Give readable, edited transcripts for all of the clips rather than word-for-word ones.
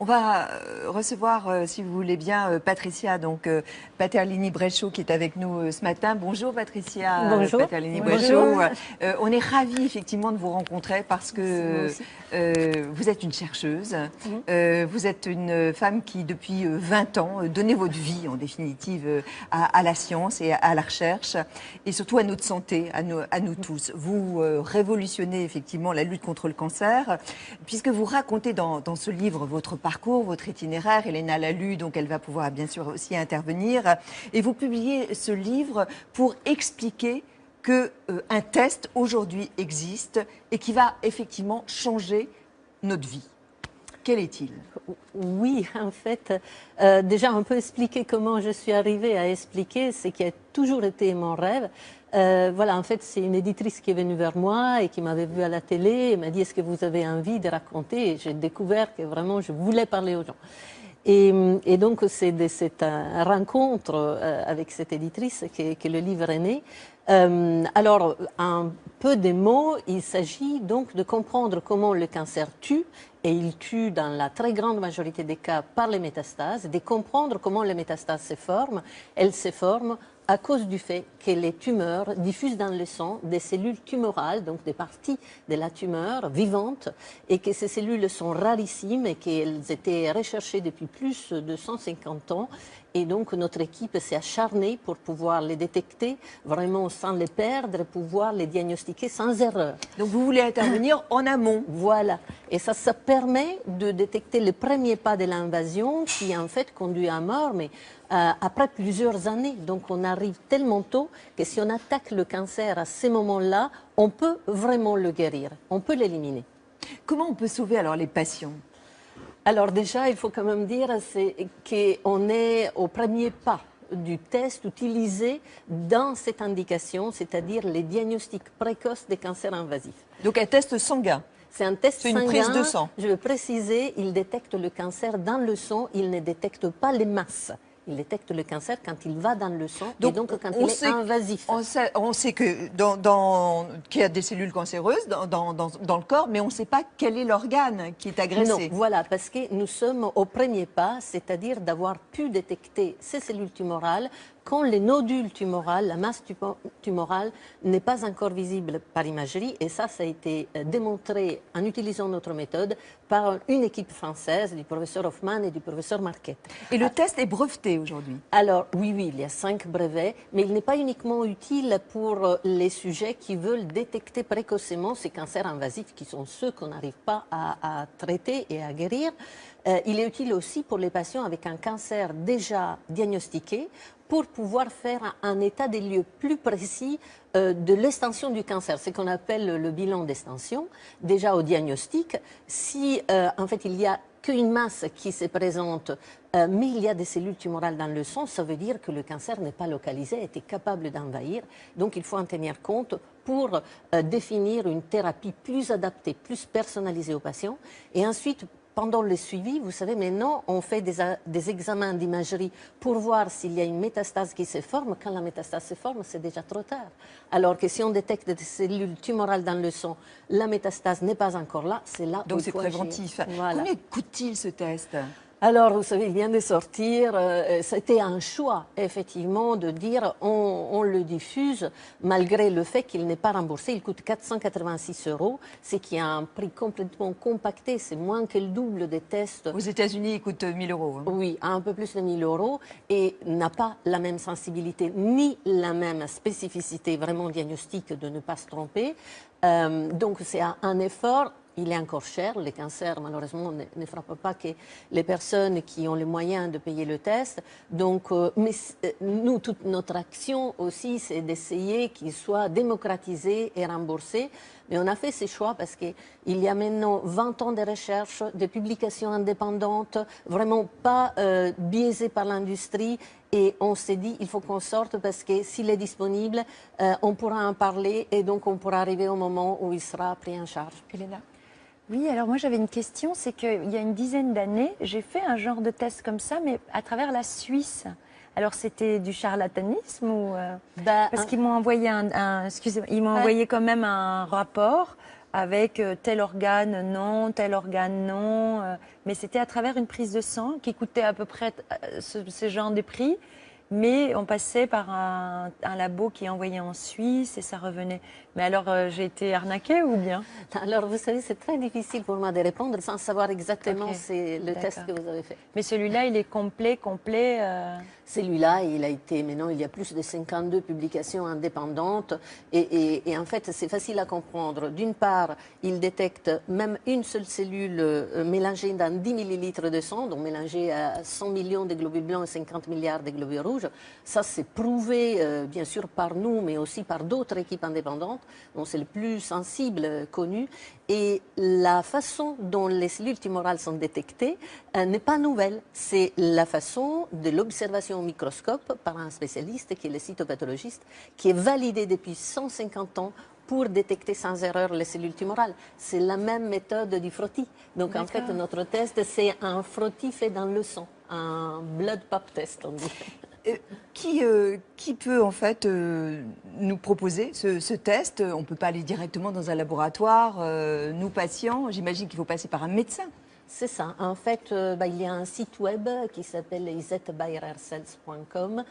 On va recevoir, si vous voulez bien, Patricia, donc Paterlini-Bréchaud, qui est avec nous ce matin. Bonjour Patricia. Bonjour. Paterlini-Bréchaud. On est ravis effectivement de vous rencontrer parce que vous êtes une chercheuse. Vous êtes une femme qui, depuis 20 ans, donnait votre vie en définitive à la science et à la recherche et surtout à notre santé, à nous tous. Vous révolutionnez effectivement la lutte contre le cancer puisque vous racontez dans ce livre votre parcours, votre itinéraire. Elena l'a lu, donc elle va pouvoir bien sûr aussi intervenir. Et vous publiez ce livre pour expliquer qu'un test aujourd'hui existe et qui va effectivement changer notre vie. Quel est-il? Oui, en fait, déjà on peut expliquer comment je suis arrivée à expliquer ce qui a toujours été mon rêve. Voilà, en fait, c'est une éditrice qui est venue vers moi et qui m'avait vue à la télé et m'a dit: est-ce que vous avez envie de raconter? Et j'ai découvert que vraiment je voulais parler aux gens. Et donc c'est de cette rencontre avec cette éditrice que le livre est né. Alors, un peu des mots, il s'agit donc de comprendre comment le cancer tue, et il tue dans la très grande majorité des cas par les métastases, de comprendre comment les métastases se forment. Elles se forment à cause du fait que les tumeurs diffusent dans le sang des cellules tumorales, donc des parties de la tumeur vivantes, et que ces cellules sont rarissimes et qu'elles étaient recherchées depuis plus de 150 ans. Et donc notre équipe s'est acharnée pour pouvoir les détecter vraiment sans les perdre, pouvoir les diagnostiquer sans erreur. Donc vous voulez intervenir en amont. Voilà. Et ça permet de détecter le premier pas de l'invasion qui en fait conduit à mort, mais après plusieurs années. Donc on arrive tellement tôt que si on attaque le cancer à ces moments-là, on peut vraiment le guérir, on peut l'éliminer. Comment on peut sauver alors les patients? Alors déjà, il faut quand même dire qu'on est au premier pas du test utilisé dans cette indication, c'est-à-dire les diagnostics précoces des cancers invasifs. Donc un test sanguin? C'est un test sanguin. C'est une prise de sang? Je veux préciser, il détecte le cancer dans le sang, il ne détecte pas les masses. Il détecte le cancer quand il va dans le sang et donc quand il est invasif. On sait que qu'il y a des cellules cancéreuses dans le corps, mais on ne sait pas quel est l'organe qui est agressé. Non, voilà, parce que nous sommes au premier pas, c'est-à-dire d'avoir pu détecter ces cellules tumorales quand les nodules tumorales, la masse tumorale n'est pas encore visible par imagerie. Et ça a été démontré en utilisant notre méthode par une équipe française, du professeur Hoffman et du professeur Marquette. Et le test est breveté aujourd'hui? Alors, oui, il y a 5 brevets, mais il n'est pas uniquement utile pour les sujets qui veulent détecter précocement ces cancers invasifs, qui sont ceux qu'on n'arrive pas à traiter et à guérir. Il est utile aussi pour les patients avec un cancer déjà diagnostiqué, pour pouvoir faire un état des lieux plus précis de l'extension du cancer, ce qu'on appelle le bilan d'extension. Déjà au diagnostic, si en fait il y a qu'une masse qui se présente, mais il y a des cellules tumorales dans le sang, ça veut dire que le cancer n'est pas localisé, est capable d'envahir. Donc il faut en tenir compte pour définir une thérapie plus adaptée, plus personnalisée aux patients. Et ensuite, pendant le suivi, vous savez, maintenant, on fait des examens d'imagerie pour voir s'il y a une métastase qui se forme. Quand la métastase se forme, c'est déjà trop tard. Alors que si on détecte des cellules tumorales dans le sang, la métastase n'est pas encore là, c'est là où il faut agir. Donc c'est préventif. Voilà. Combien coûte-t-il ce test? Alors, vous savez, il vient de sortir. C'était un choix, effectivement, de dire on le diffuse malgré le fait qu'il n'est pas remboursé. Il coûte 486 €, ce qui a un prix complètement compacté. C'est moins que le double des tests. Aux États-Unis, il coûte 1 000 €. Hein. Oui, un peu plus de 1 000 € et n'a pas la même sensibilité ni la même spécificité vraiment diagnostique de ne pas se tromper. Donc, c'est un effort. Il est encore cher. Les cancers, malheureusement, ne frappent pas que les personnes qui ont les moyens de payer le test. Donc, mais nous, toute notre action aussi, c'est d'essayer qu'il soit démocratisé et remboursé. Mais on a fait ces choix parce qu'il y a maintenant 20 ans de recherche, de publications indépendantes, vraiment pas biaisées par l'industrie. Et on s'est dit, il faut qu'on sorte parce que s'il est disponible, on pourra en parler et donc on pourra arriver au moment où il sera pris en charge. Elena? Oui, alors moi j'avais une question, c'est qu'il y a une dizaine d'années, j'ai fait un genre de test comme ça, mais à travers la Suisse. Alors c'était du charlatanisme ou parce qu'ils m'ont envoyé excusez-moi, ils m'ont envoyé quand même un rapport avec tel organe non, tel organe non. Mais c'était à travers une prise de sang qui coûtait à peu près ce genre de prix. Mais on passait par un labo qui envoyait en Suisse et ça revenait. Mais alors, j'ai été arnaquée ou bien? Alors, vous savez, c'est très difficile pour moi de répondre sans savoir exactement c'est le test que vous avez fait. Mais celui-là, il est complet. Celui-là, il a été, maintenant, il y a plus de 52 publications indépendantes. Et en fait, c'est facile à comprendre. D'une part, il détecte même une seule cellule mélangée dans 10 millilitres de sang, donc mélangée à 100 millions de globules blancs et 50 milliards de globules rouges. Ça, c'est prouvé, bien sûr, par nous, mais aussi par d'autres équipes indépendantes. Donc, c'est le plus sensible connu. Et la façon dont les cellules tumorales sont détectées n'est pas nouvelle. C'est la façon de l'observation au microscope par un spécialiste qui est le cytopathologiste, qui est validé depuis 150 ans pour détecter sans erreur les cellules tumorales. C'est la même méthode du frottis. Donc en fait, notre test, c'est un frottis fait dans le sang, un blood pap test, on dit. Qui peut en fait nous proposer ce test? On ne peut pas aller directement dans un laboratoire, nous patients. J'imagine qu'il faut passer par un médecin. C'est ça. En fait, il y a un site web qui s'appelle izetbayercells.com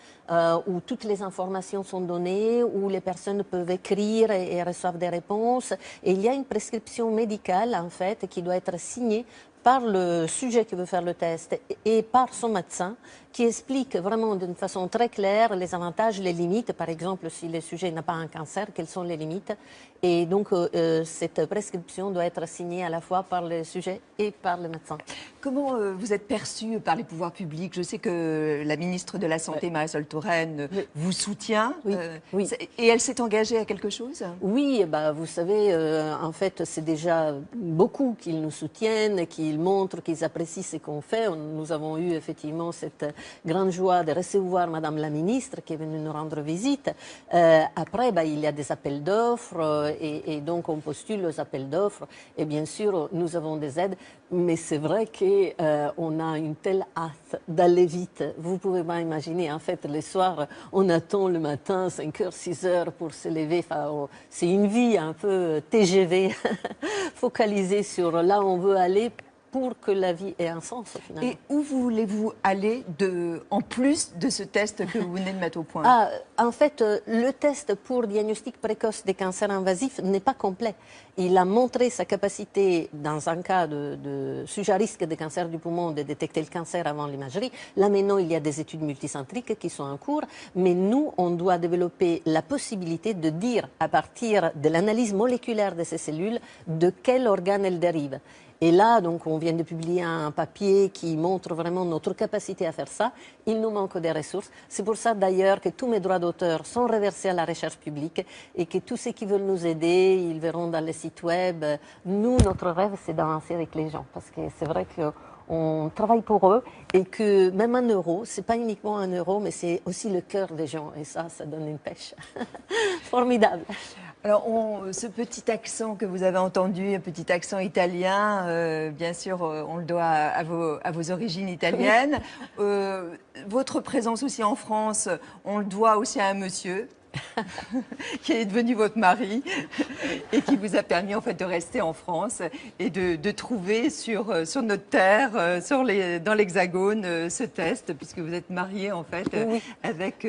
où toutes les informations sont données, où les personnes peuvent écrire et reçoivent des réponses. Et il y a une prescription médicale, en fait, qui doit être signée par le sujet qui veut faire le test et par son médecin, qui explique vraiment d'une façon très claire les avantages, les limites. Par exemple, si le sujet n'a pas un cancer, quelles sont les limites? Et donc, cette prescription doit être signée à la fois par le sujet et par le médecin. Comment vous êtes perçue par les pouvoirs publics? Je sais que la ministre de la Santé, Marisol Touraine, vous soutient. Oui. Et elle s'est engagée à quelque chose? Oui, vous savez, en fait, c'est déjà beaucoup qu'ils nous soutiennent, qu'ils montrent, qu'ils apprécient ce qu'on fait. Nous avons eu effectivement cette grande joie de recevoir Madame la ministre qui est venue nous rendre visite. Après, il y a des appels d'offres et donc on postule aux appels d'offres. Et bien sûr, nous avons des aides, mais c'est vrai qu'on a une telle hâte d'aller vite. Vous pouvez pas imaginer, en fait, le soir, on attend le matin, 5h, 6h pour se lever. Enfin, c'est une vie un peu TGV, focalisée sur là où on veut aller pour que la vie ait un sens, finalement. Et où voulez-vous aller en plus de ce test que vous venez de mettre au point? En fait, le test pour diagnostic précoce des cancers invasifs n'est pas complet. Il a montré sa capacité, dans un cas de sujet à risque de cancer du poumon, de détecter le cancer avant l'imagerie. Là, maintenant, il y a des études multicentriques qui sont en cours, mais nous, on doit développer la possibilité de dire, à partir de l'analyse moléculaire de ces cellules, de quel organe elles dérivent. Et là, donc, on vient de publier un papier qui montre vraiment notre capacité à faire ça. Il nous manque des ressources. C'est pour ça, d'ailleurs, que tous mes droits d'auteur sont reversés à la recherche publique et que tous ceux qui veulent nous aider, ils verront dans le site web. Nous, notre rêve, c'est d'avancer avec les gens parce que c'est vrai qu'on travaille pour eux et que même un euro, c'est pas uniquement un euro, mais c'est aussi le cœur des gens. Et ça donne une pêche. Formidable. Alors, ce petit accent que vous avez entendu, un petit accent italien, bien sûr, on le doit à vos origines italiennes. Votre présence aussi en France, on le doit aussi à un monsieur qui est devenu votre mari et qui vous a permis en fait de rester en France et de trouver sur notre terre, dans l'Hexagone, ce test, puisque vous êtes marié en fait avec.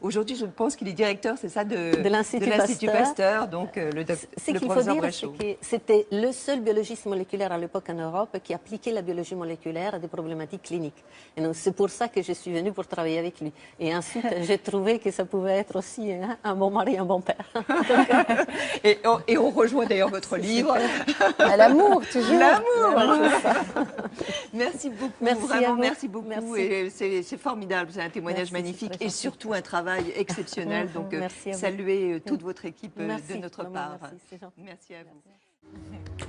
Aujourd'hui, je pense qu'il est directeur, c'est ça, de l'Institut Pasteur, donc le professeur Bréchot. C'était le seul biologiste moléculaire à l'époque en Europe qui appliquait la biologie moléculaire à des problématiques cliniques. Et donc c'est pour ça que je suis venue pour travailler avec lui. Et ensuite, j'ai trouvé que ça pouvait être aussi un bon mari, un bon père. et on rejoint d'ailleurs votre livre. À l'amour, toujours. L'amour. Merci beaucoup, vraiment merci beaucoup. Merci. Et c'est formidable, c'est un témoignage magnifique et surtout un travail exceptionnel. Donc saluez toute votre équipe de notre part. Merci à vous. Merci à vous.